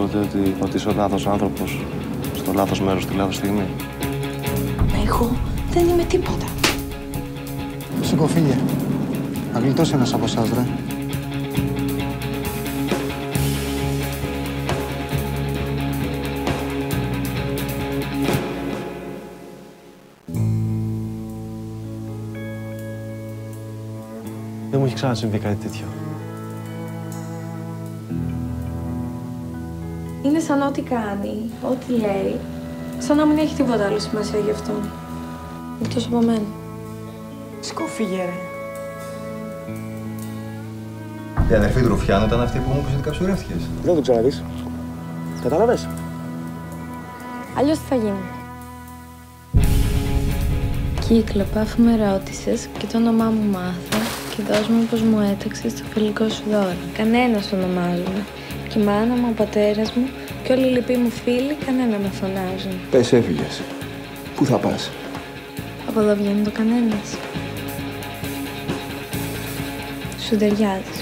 τότε ότι είσαι ο λάθος άνθρωπος στο λάθος μέρος, στη λάθος στιγμή? Εγώ δεν είμαι τίποτα. Σήκω, φύγε. Να γλιτώσει ένας από εσάς, ρε. Δεν μου έχει ξανασυμβεί κάτι τέτοιο. Είναι σαν ό,τι κάνει, ό,τι λέει, σαν να μην έχει τίποτα άλλο σημασία γι' αυτόν. Εκτός από μένα. Σηκώ, φύγε, ρε. Η αδερφή του Ρουφιάνου ήταν αυτή που μου είπε ότι καψουρεύτηκες. Δεν το ξαναδείς. Κατάλαβες? Αλλιώς τι θα γίνει? Κύκλοπα, αφού με ρώτησες και το όνομά μου μάθα και δώσ' μου πως μου έταξες το φιλικό σου δώρο. Κανένας το ονομάζουμε. Και η μάνα μου, ο πατέρας μου και όλοι οι λοιποί μου φίλοι κανένα με φωνάζουν. Πες έφυγες. Πού θα πας? Από εδώ βγαίνει το κανένας. Σου ταιριάζει.